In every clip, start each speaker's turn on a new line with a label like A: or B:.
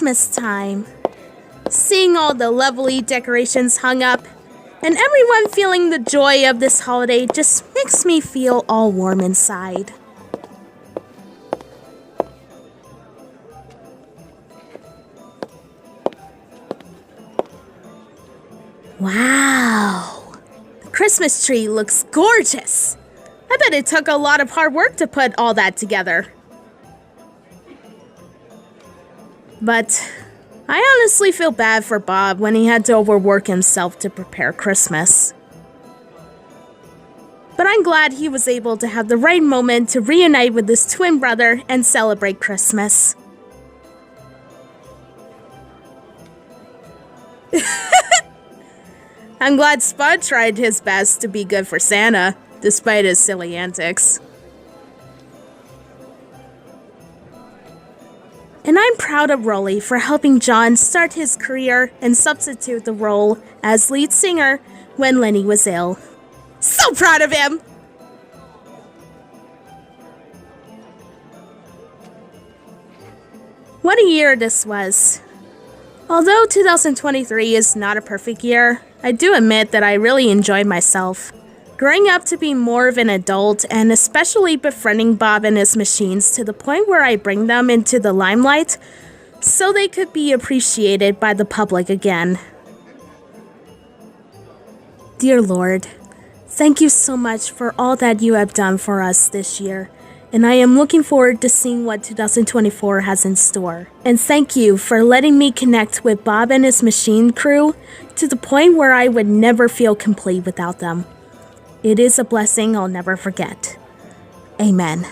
A: Christmas time. Seeing all the lovely decorations hung up, and everyone feeling the joy of this holiday just makes me feel all warm inside. Wow! The Christmas tree looks gorgeous! I bet it took a lot of hard work to put all that together. But I honestly feel bad for Bob when he had to overwork himself to prepare Christmas. But I'm glad he was able to have the right moment to reunite with his twin brother and celebrate Christmas. I'm glad Spud tried his best to be good for Santa, despite his silly antics. And I'm proud of Rolly for helping John start his career and substitute the role as lead singer when Lenny was ill. So proud of him! What a year this was. Although 2023 is not a perfect year, I do admit that I really enjoyed myself. Growing up to be more of an adult and especially befriending Bob and his machines to the point where I bring them into the limelight so they could be appreciated by the public again. Dear Lord, thank you so much for all that you have done for us this year, and I am looking forward to seeing what 2024 has in store. And thank you for letting me connect with Bob and his machine crew to the point where I would never feel complete without them. It is a blessing I'll never forget. Amen.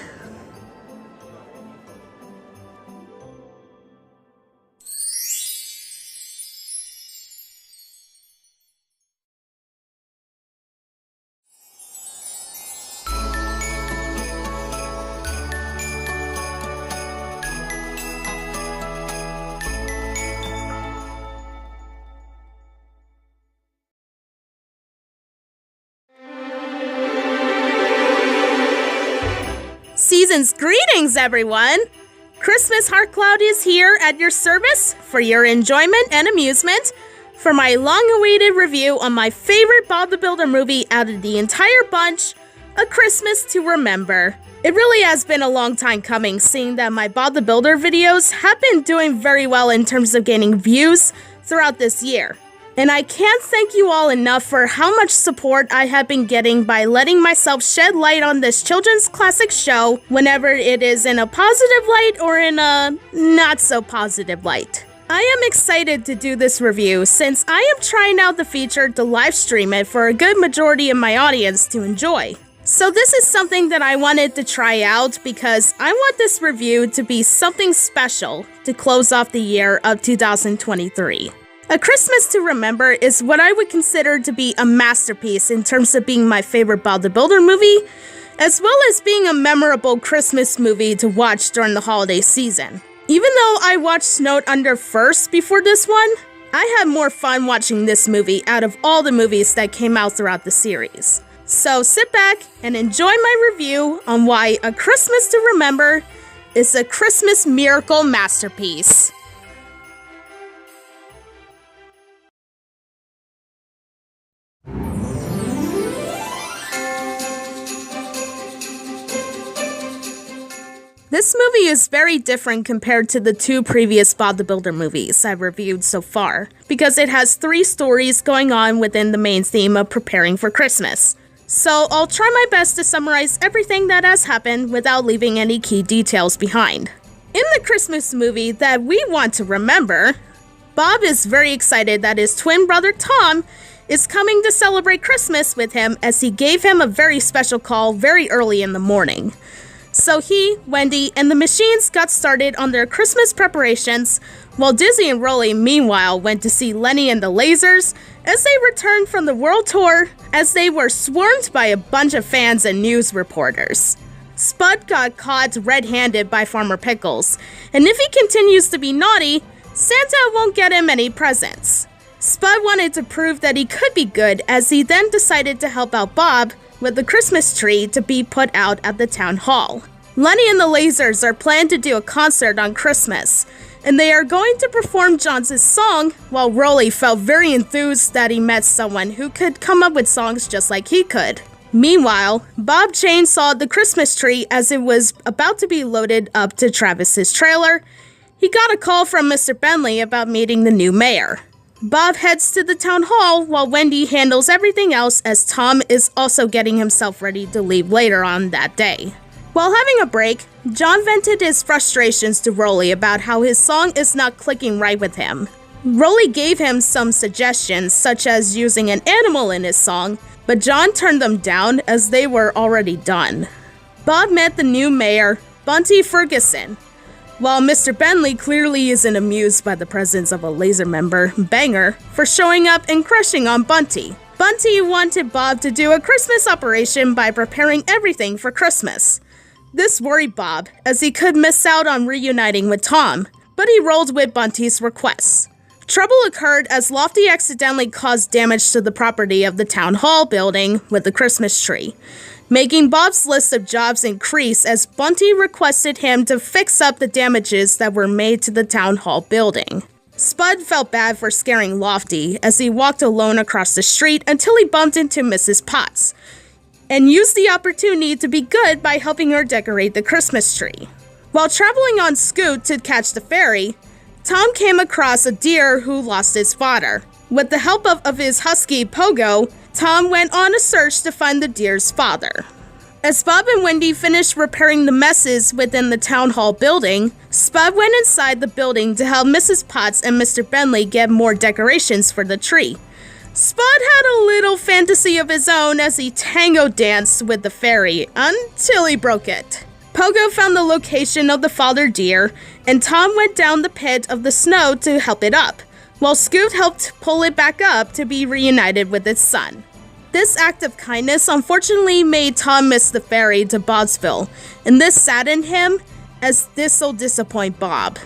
A: Season's greetings, everyone! Christmas Heart Cloud is here at your service for your enjoyment and amusement for my long-awaited review on my favorite Bob the Builder movie out of the entire bunch, A Christmas to Remember. It really has been a long time coming, seeing that my Bob the Builder videos have been doing very well in terms of gaining views throughout this year. And I can't thank you all enough for how much support I have been getting by letting myself shed light on this children's classic show whenever it is in a positive light or in a not so positive light. I am excited to do this review since I am trying out the feature to live stream it for a good majority of my audience to enjoy. So this is something that I wanted to try out because I want this review to be something special to close off the year of 2023. A Christmas to Remember is what I would consider to be a masterpiece in terms of being my favorite Bob the Builder movie, as well as being a memorable Christmas movie to watch during the holiday season. Even though I watched Snowed Under first before this one, I had more fun watching this movie out of all the movies that came out throughout the series. So sit back and enjoy my review on why A Christmas to Remember is a Christmas miracle masterpiece. This movie is very different compared to the two previous Bob the Builder movies I've reviewed so far, because it has 3 stories going on within the main theme of preparing for Christmas. So I'll try my best to summarize everything that has happened without leaving any key details behind. In the Christmas movie that we want to remember, Bob is very excited that his twin brother Tom is coming to celebrate Christmas with him, as he gave him a very special call very early in the morning. So he, Wendy, and the machines got started on their Christmas preparations, while Dizzy and Rolly meanwhile went to see Lenny and the Lasers as they returned from the world tour, as they were swarmed by a bunch of fans and news reporters. Spud got caught red-handed by Farmer Pickles, and if he continues to be naughty, Santa won't get him any presents. Spud wanted to prove that he could be good, as he then decided to help out Bob with the Christmas tree to be put out at the town hall. Lenny and the Lasers are planned to do a concert on Christmas, and they are going to perform John's song, while Rolly felt very enthused that he met someone who could come up with songs just like he could. Meanwhile, Bob chainsawed the Christmas tree as it was about to be loaded up to Travis's trailer. He got a call from Mr. Bentley about meeting the new mayor. Bob heads to the town hall while Wendy handles everything else, as Tom is also getting himself ready to leave later on that day. While having a break, John vented his frustrations to Rolly about how his song is not clicking right with him. Rolly gave him some suggestions, such as using an animal in his song, but John turned them down as they were already done. Bob met the new mayor, Bunty Ferguson. While Mr. Bentley clearly isn't amused by the presence of a Laser member, Banger, for showing up and crushing on Bunty. Bunty wanted Bob to do a Christmas operation by preparing everything for Christmas. This worried Bob, as he could miss out on reuniting with Tom, but he rolled with Bunty's requests. Trouble occurred as Lofty accidentally caused damage to the property of the town hall building with the Christmas tree, making Bob's list of jobs increase as Bunty requested him to fix up the damages that were made to the town hall building. Spud felt bad for scaring Lofty as he walked alone across the street until he bumped into Mrs. Potts, and used the opportunity to be good by helping her decorate the Christmas tree. While traveling on Scoot to catch the ferry, Tom came across a deer who lost his fodder. With the help of his husky, Pogo, Tom went on a search to find the deer's father. As Bob and Wendy finished repairing the messes within the town hall building, Spud went inside the building to help Mrs. Potts and Mr. Bentley get more decorations for the tree. Spud had a little fantasy of his own as he tango danced with the fairy until he broke it. Pogo found the location of the father deer, and Tom went down the pit of the snow to help it up, while Scoot helped pull it back up to be reunited with its son. This act of kindness unfortunately made Tom miss the ferry to Bobsville, and this saddened him, as this'll disappoint Bob.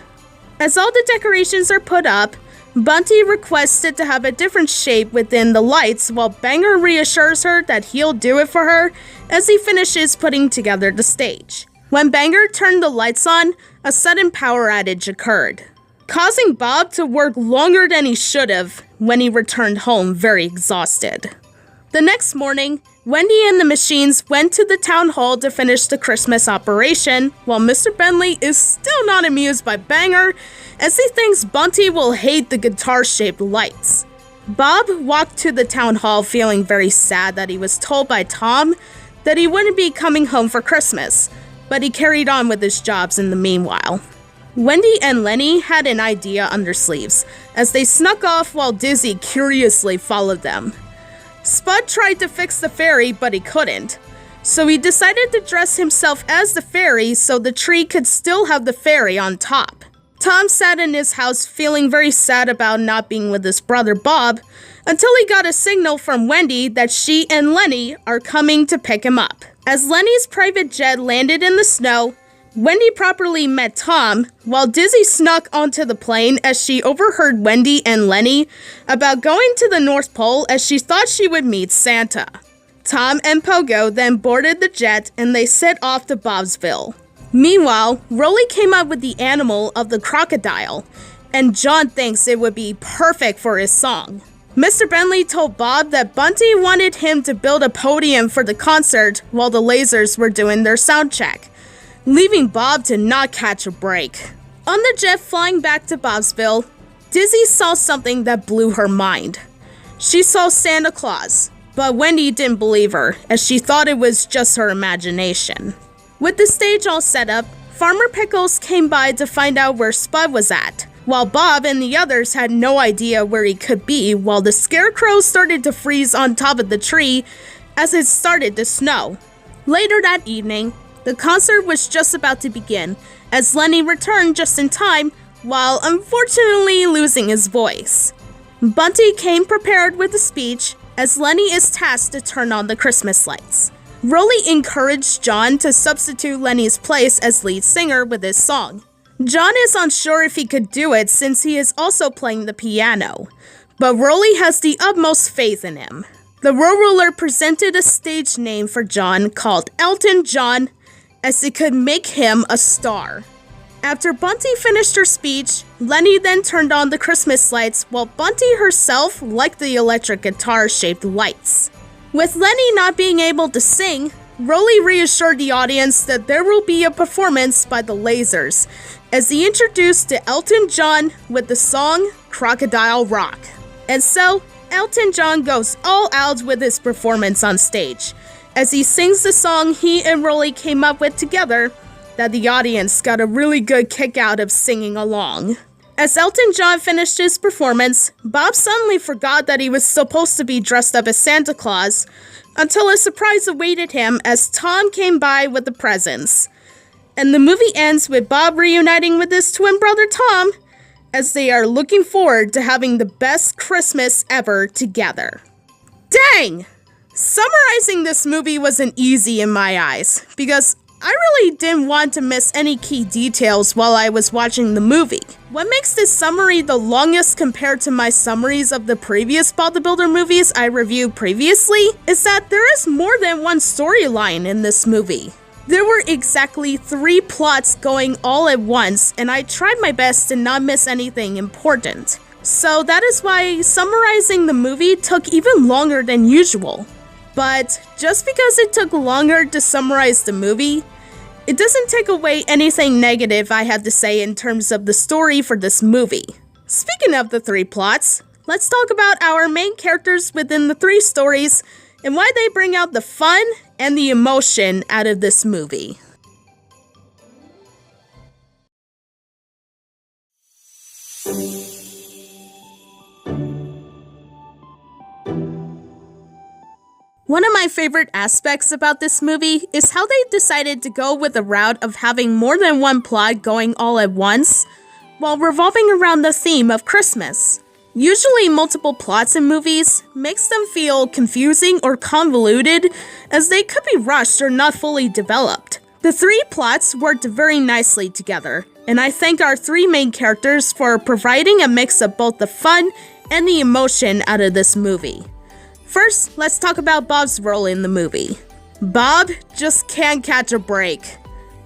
A: As all the decorations are put up, Bunty requested to have a different shape within the lights, while Banger reassures her that he'll do it for her as he finishes putting together the stage. When Banger turned the lights on, a sudden power outage occurred, causing Bob to work longer than he should have when he returned home very exhausted. The next morning, Wendy and the machines went to the town hall to finish the Christmas operation, while Mr. Bentley is still not amused by Banger, as he thinks Bunty will hate the guitar-shaped lights. Bob walked to the town hall feeling very sad that he was told by Tom that he wouldn't be coming home for Christmas, but he carried on with his jobs in the meanwhile. Wendy and Lenny had an idea on their sleeves, as they snuck off while Dizzy curiously followed them. Spud tried to fix the fairy, but he couldn't, so he decided to dress himself as the fairy so the tree could still have the fairy on top. Tom sat in his house feeling very sad about not being with his brother Bob, until he got a signal from Wendy that she and Lenny are coming to pick him up. As Lenny's private jet landed in the snow, Wendy properly met Tom, while Dizzy snuck onto the plane as she overheard Wendy and Lenny about going to the North Pole as she thought she would meet Santa. Tom and Pogo then boarded the jet and they set off to Bobsville. Meanwhile, Rolly came up with the animal of the crocodile, and John thinks it would be perfect for his song. Mr. Bentley told Bob that Bunty wanted him to build a podium for the concert while the Lasers were doing their sound check, leaving Bob to not catch a break. On the jet flying back to Bobsville, Dizzy saw something that blew her mind. She saw Santa Claus, but Wendy didn't believe her, as she thought it was just her imagination. With the stage all set up, Farmer Pickles came by to find out where Spud was at, while Bob and the others had no idea where he could be, while the Scarecrow started to freeze on top of the tree as it started to snow. Later that evening, the concert was just about to begin, as Lenny returned just in time, while unfortunately losing his voice. Bunty came prepared with a speech, as Lenny is tasked to turn on the Christmas lights. Rolly encouraged John to substitute Lenny's place as lead singer with his song. John is unsure if he could do it since he is also playing the piano, but Rolly has the utmost faith in him. The Row Ruler presented a stage name for John called Elton John, as it could make him a star. After Bunty finished her speech, Lenny then turned on the Christmas lights while Bunty herself liked the electric guitar-shaped lights. With Lenny not being able to sing, Rolly reassured the audience that there will be a performance by the Lasers, as he introduced to Elton John with the song Crocodile Rock. And so, Elton John goes all out with his performance on stage, as he sings the song he and Rolly came up with together that the audience got a really good kick out of singing along. As Elton John finished his performance, Bob suddenly forgot that he was supposed to be dressed up as Santa Claus, until a surprise awaited him as Tom came by with the presents. And the movie ends with Bob reuniting with his twin brother Tom, as they are looking forward to having the best Christmas ever together. Dang! Summarizing this movie wasn't easy in my eyes, because I really didn't want to miss any key details while I was watching the movie. What makes this summary the longest compared to my summaries of the previous Bob the Builder movies I reviewed previously is that there is more than one storyline in this movie. There were exactly 3 plots going all at once, and I tried my best to not miss anything important. So that is why summarizing the movie took even longer than usual. But just because it took longer to summarize the movie, it doesn't take away anything negative I had to say in terms of the story for this movie. Speaking of the 3 plots, let's talk about our main characters within the 3 stories and why they bring out the fun and the emotion out of this movie. One of my favorite aspects about this movie is how they decided to go with the route of having more than one plot going all at once, while revolving around the theme of Christmas. Usually multiple plots in movies makes them feel confusing or convoluted, as they could be rushed or not fully developed. The 3 plots worked very nicely together, and I thank our 3 main characters for providing a mix of both the fun and the emotion out of this movie. First, let's talk about Bob's role in the movie. Bob just can't catch a break.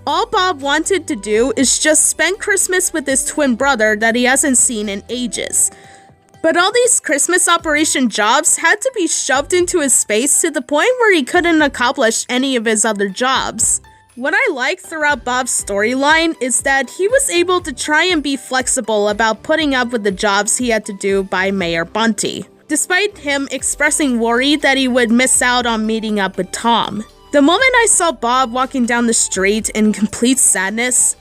A: All Bob wanted to do is just spend Christmas with his twin brother that he hasn't seen in ages. But all these Christmas operation jobs had to be shoved into his space to the point where he couldn't accomplish any of his other jobs. What I like throughout Bob's storyline is that he was able to try and be flexible about putting up with the jobs he had to do by Mayor Bunty, despite him expressing worry that he would miss out on meeting up with Tom. The moment I saw Bob walking down the street in complete sadness,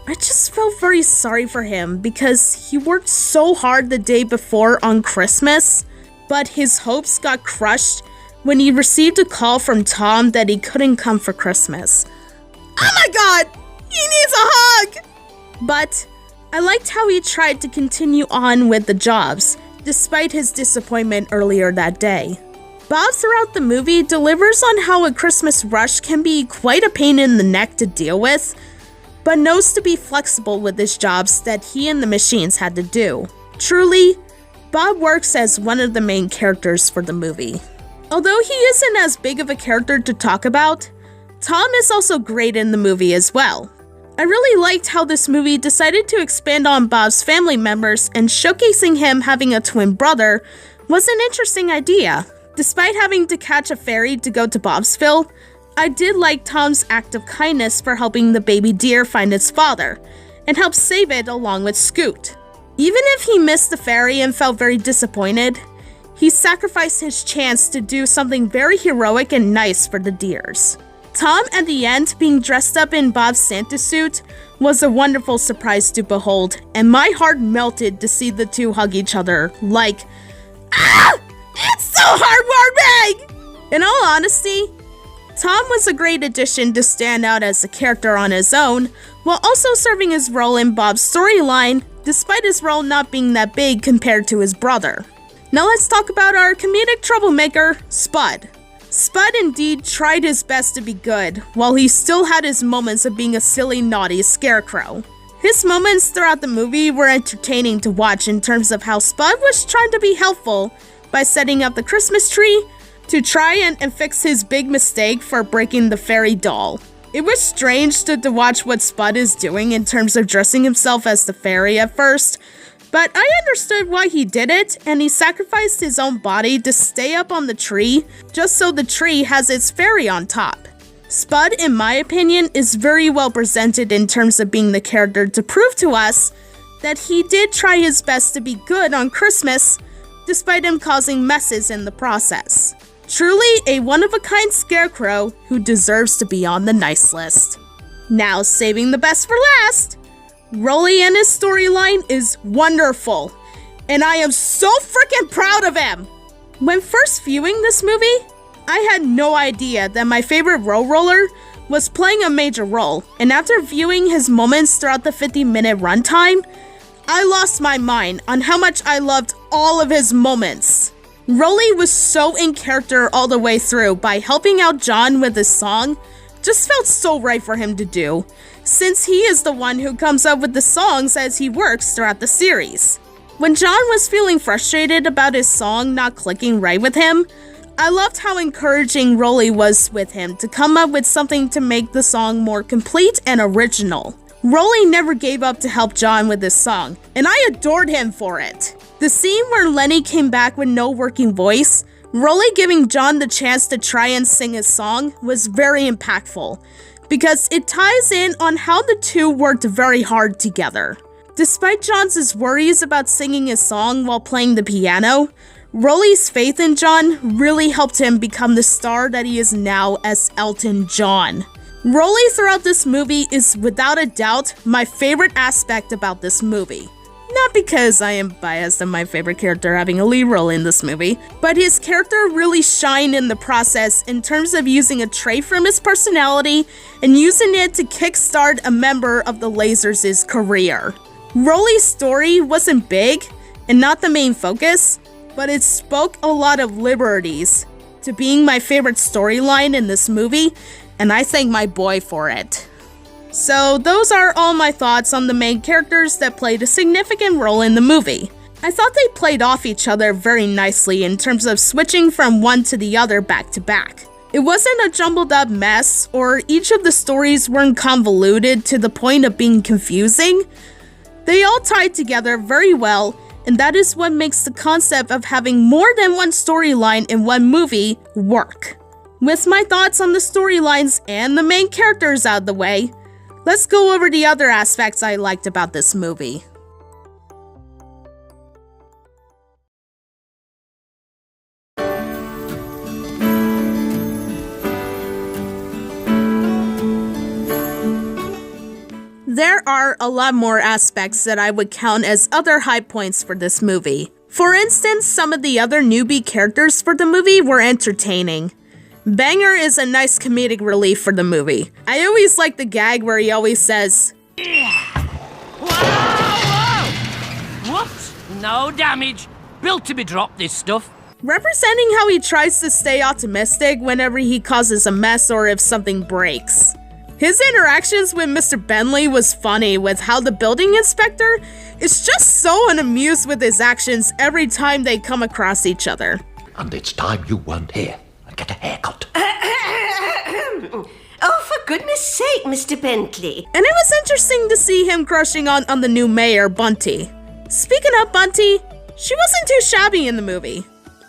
A: I just felt very sorry for him because he worked so hard the day before on Christmas, but his hopes got crushed when he received a call from Tom that he couldn't come for Christmas. Oh my god! He needs a hug! But I liked how he tried to continue on with the jobs, despite his disappointment earlier that day. Bob throughout the movie delivers on how a Christmas rush can be quite a pain in the neck to deal with, but knows to be flexible with his jobs that he and the machines had to do. Truly, Bob works as one of the main characters for the movie. Although he isn't as big of a character to talk about, Tom is also great in the movie as well. I really liked how this movie decided to expand on Bob's family members, and showcasing him having a twin brother was an interesting idea. Despite having to catch a ferry to go to Bobsville, I did like Tom's act of kindness for helping the baby deer find its father, and help save it along with Scoot. Even if he missed the ferry and felt very disappointed, he sacrificed his chance to do something very heroic and nice for the deers. Tom, at the end, being dressed up in Bob's Santa suit was a wonderful surprise to behold, and my heart melted to see the two hug each other like, ah! It's so heartwarming! In all honesty, Tom was a great addition to stand out as a character on his own, while also serving his role in Bob's storyline, despite his role not being that big compared to his brother. Now let's talk about our comedic troublemaker, Spud. Spud indeed tried his best to be good, while he still had his moments of being a silly, naughty scarecrow. His moments throughout the movie were entertaining to watch in terms of how Spud was trying to be helpful by setting up the Christmas tree to try and fix his big mistake for breaking the fairy doll. It It was strange to watch what Spud is doing in terms of dressing himself as the fairy at first, but I understood why he did it, and he sacrificed his own body to stay up on the tree, just so the tree has its fairy on top. Spud, in my opinion, is very well presented in terms of being the character to prove to us that he did try his best to be good on Christmas, despite him causing messes in the process. Truly a one-of-a-kind scarecrow who deserves to be on the nice list. Now, saving the best for last, Rolly and his storyline is wonderful, and I am so freaking proud of him! When first viewing this movie, I had no idea that my favorite roller was playing a major role, and after viewing his moments throughout the 50-minute runtime, I lost my mind on how much I loved all of his moments. Rolly was so in character all the way through by helping out John with his song. Just felt so right for him to do, since he is the one who comes up with the songs as he works throughout the series. When John was feeling frustrated about his song not clicking right with him, I loved how encouraging Rolly was with him to come up with something to make the song more complete and original. Rolly never gave up to help John with this song, and I adored him for it. The scene where Lenny came back with no working voice, Rolly giving John the chance to try and sing his song was very impactful, because it ties in on how the two worked very hard together. Despite John's worries about singing his song while playing the piano, Rolly's faith in John really helped him become the star that he is now as Elton John. Rolly throughout this movie is without a doubt my favorite aspect about this movie. Not because I am biased and my favorite character having a lead role in this movie, but his character really shined in the process in terms of using a trait from his personality and using it to kickstart a member of the Lasers' career. Rolly's story wasn't big and not the main focus, but it spoke a lot of liberties to being my favorite storyline in this movie, and I thank my boy for it. So those are all my thoughts on the main characters that played a significant role in the movie. I thought they played off each other very nicely in terms of switching from one to the other back to back. It wasn't a jumbled up mess, or each of the stories weren't convoluted to the point of being confusing. They all tied together very well, and that is what makes the concept of having more than one storyline in one movie work. With my thoughts on the storylines and the main characters out of the way, let's go over the other aspects I liked about this movie. There are a lot more aspects that I would count as other high points for this movie. For instance, some of the other newbie characters for the movie were entertaining. Banger is a nice comedic relief for the movie. I always like the gag where he always says,
B: Whoa! What? No damage. Built to be dropped, this stuff.
A: Representing how he tries to stay optimistic whenever he causes a mess or if something breaks. His interactions with Mr. Bentley was funny, with how the building inspector is just so unamused with his actions every time they come across each other.
C: And it's time you weren't here and get a haircut.
D: Oh, for goodness sake, Mr. Bentley.
A: And it was interesting to see him crushing on the new mayor, Bunty. Speaking of Bunty, she wasn't too shabby in the movie.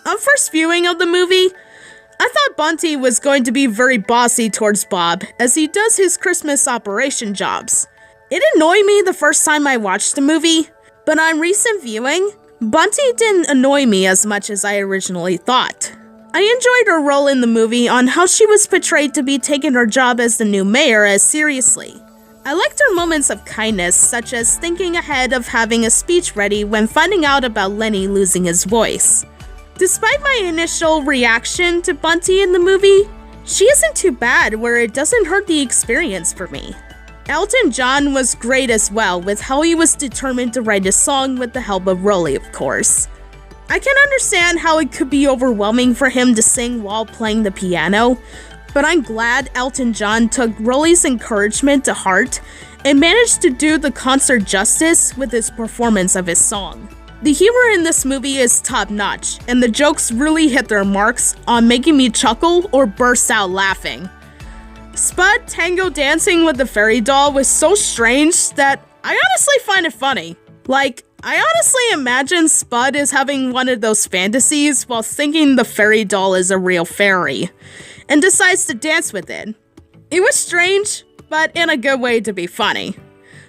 A: On first viewing of the movie, I thought Bunty was going to be very bossy towards Bob, as he does his Christmas operation jobs. It annoyed me the first time I watched the movie, but on recent viewing, Bunty didn't annoy me as much as I originally thought. I enjoyed her role in the movie on how she was portrayed to be taking her job as the new mayor as seriously. I liked her moments of kindness, such as thinking ahead of having a speech ready when finding out about Lenny losing his voice. Despite my initial reaction to Bunty in the movie, she isn't too bad where it doesn't hurt the experience for me. Elton John was great as well, with how he was determined to write a song with the help of Rolly, of course. I can understand how it could be overwhelming for him to sing while playing the piano, but I'm glad Elton John took Rolly's encouragement to heart and managed to do the concert justice with his performance of his song. The humor in this movie is top-notch, and the jokes really hit their marks on making me chuckle or burst out laughing. Spud tango dancing with the fairy doll was so strange that I honestly find it funny. Like, I honestly imagine Spud is having one of those fantasies while thinking the fairy doll is a real fairy, and decides to dance with it. It was strange, but in a good way to be funny.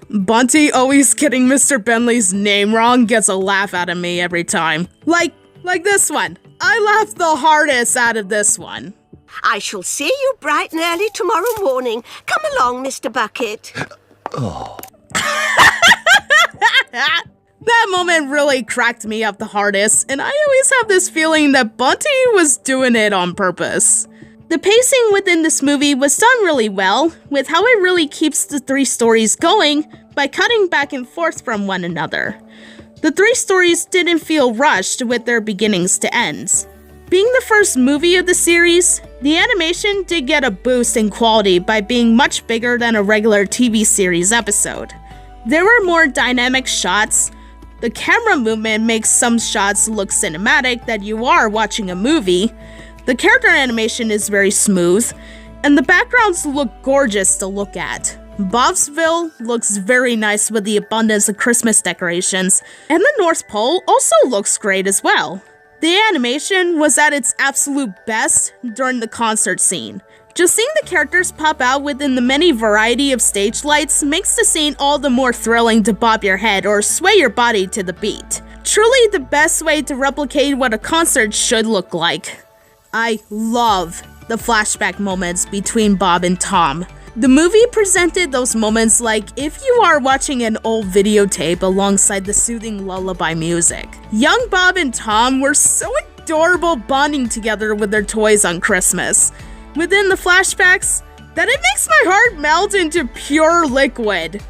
A: Bunty always getting Mr. Bentley's name wrong gets a laugh out of me every time. Like this one. I laughed the hardest out of this one.
D: I shall see you bright and early tomorrow morning. Come along, Mr. Bucket.
A: That moment really cracked me up the hardest, and I always have this feeling that Bunty was doing it on purpose. The pacing within this movie was done really well, with how it really keeps the three stories going by cutting back and forth from one another. The three stories didn't feel rushed with their beginnings to ends. Being the first movie of the series, the animation did get a boost in quality by being much bigger than a regular TV series episode. There were more dynamic shots. The camera movement makes some shots look cinematic that you are watching a movie. The character animation is very smooth, and the backgrounds look gorgeous to look at. Bobsville looks very nice with the abundance of Christmas decorations, and the North Pole also looks great as well. The animation was at its absolute best during the concert scene. Just seeing the characters pop out within the many variety of stage lights makes the scene all the more thrilling to bob your head or sway your body to the beat. Truly the best way to replicate what a concert should look like. I love the flashback moments between Bob and Tom. The movie presented those moments like if you are watching an old videotape alongside the soothing lullaby music. Young Bob and Tom were so adorable bonding together with their toys on Christmas. Within the flashbacks, that it makes my heart melt into pure liquid.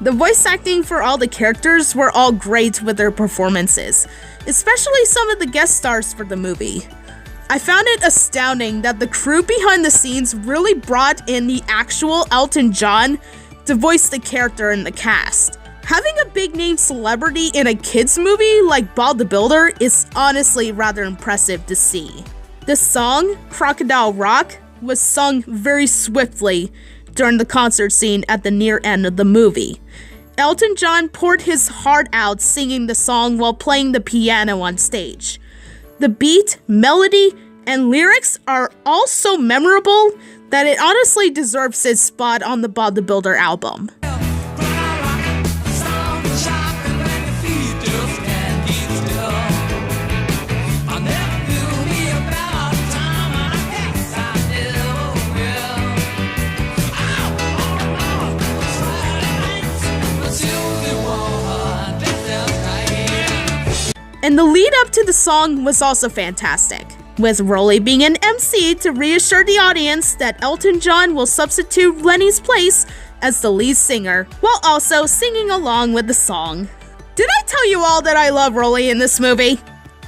A: The voice acting for all the characters were all great with their performances, especially some of the guest stars for the movie. I found it astounding that the crew behind the scenes really brought in the actual Elton John to voice the character in the cast. Having a big-name celebrity in a kids movie like Bob the Builder is honestly rather impressive to see. The song, Crocodile Rock, was sung very swiftly during the concert scene at the near end of the movie. Elton John poured his heart out singing the song while playing the piano on stage. The beat, melody, and lyrics are all so memorable that it honestly deserves its spot on the Bob the Builder album. And the lead up to the song was also fantastic, with Rolly being an MC to reassure the audience that Elton John will substitute Lenny's place as the lead singer, while also singing along with the song. Did I tell you all that I love Rolly in this movie?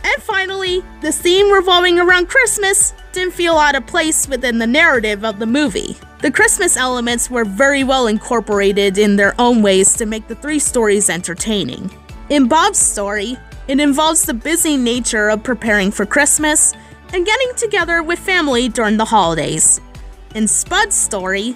A: And finally, the theme revolving around Christmas didn't feel out of place within the narrative of the movie. The Christmas elements were very well incorporated in their own ways to make the three stories entertaining. In Bob's story, it involves the busy nature of preparing for Christmas and getting together with family during the holidays. In Spud's story,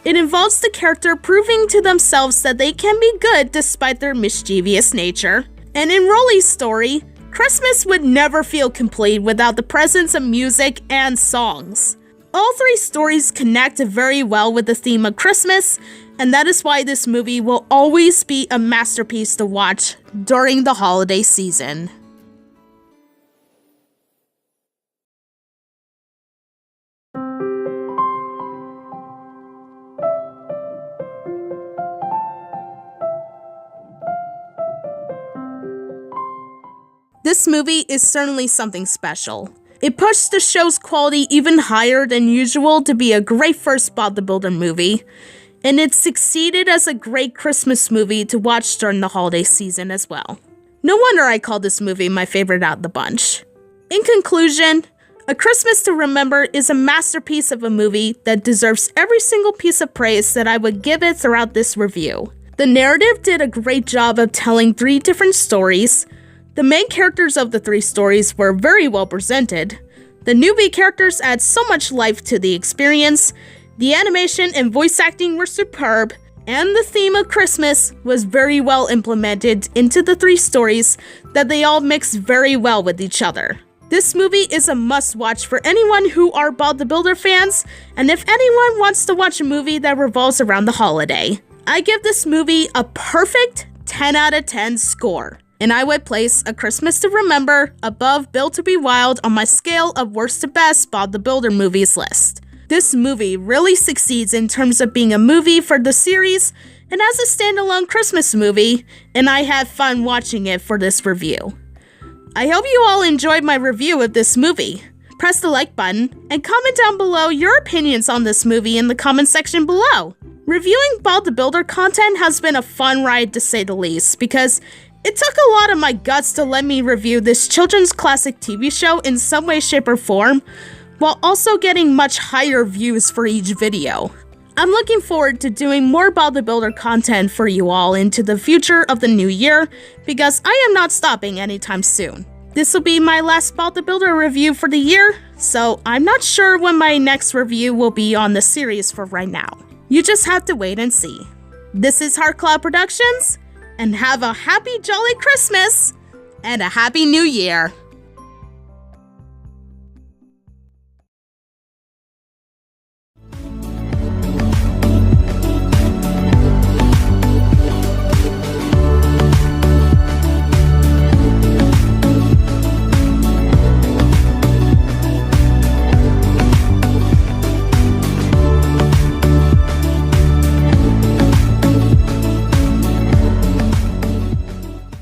A: it involves the character proving to themselves that they can be good despite their mischievous nature. And in Rolly's story, Christmas would never feel complete without the presence of music and songs. All three stories connect very well with the theme of Christmas, and that is why this movie will always be a masterpiece to watch during the holiday season. This movie is certainly something special. It pushed the show's quality even higher than usual to be a great first Bob the Builder movie, and it succeeded as a great Christmas movie to watch during the holiday season as well. No wonder I call this movie my favorite out of the bunch. In conclusion, A Christmas to Remember is a masterpiece of a movie that deserves every single piece of praise that I would give it throughout this review. The narrative did a great job of telling three different stories. The main characters of the three stories were very well presented. The newbie characters add so much life to the experience. The animation and voice acting were superb, and the theme of Christmas was very well implemented into the three stories that they all mix very well with each other. This movie is a must-watch for anyone who are Bob the Builder fans, and if anyone wants to watch a movie that revolves around the holiday. I give this movie a perfect 10 out of 10 score, and I would place A Christmas to Remember above Built to Be Wild on my scale of worst to best Bob the Builder movies list. This movie really succeeds in terms of being a movie for the series and as a standalone Christmas movie, and I had fun watching it for this review. I hope you all enjoyed my review of this movie. Press the like button and comment down below your opinions on this movie in the comment section below. Reviewing Bob the Builder content has been a fun ride to say the least, because it took a lot of my guts to let me review this children's classic TV show in some way, shape, or form, while also getting much higher views for each video. I'm looking forward to doing more Bob the Builder content for you all into the future of the new year, because I am not stopping anytime soon. This will be my last Bob the Builder review for the year, so I'm not sure when my next review will be on the series for right now. You just have to wait and see. This is Heartcloud Productions, and have a happy jolly Christmas and a happy new year.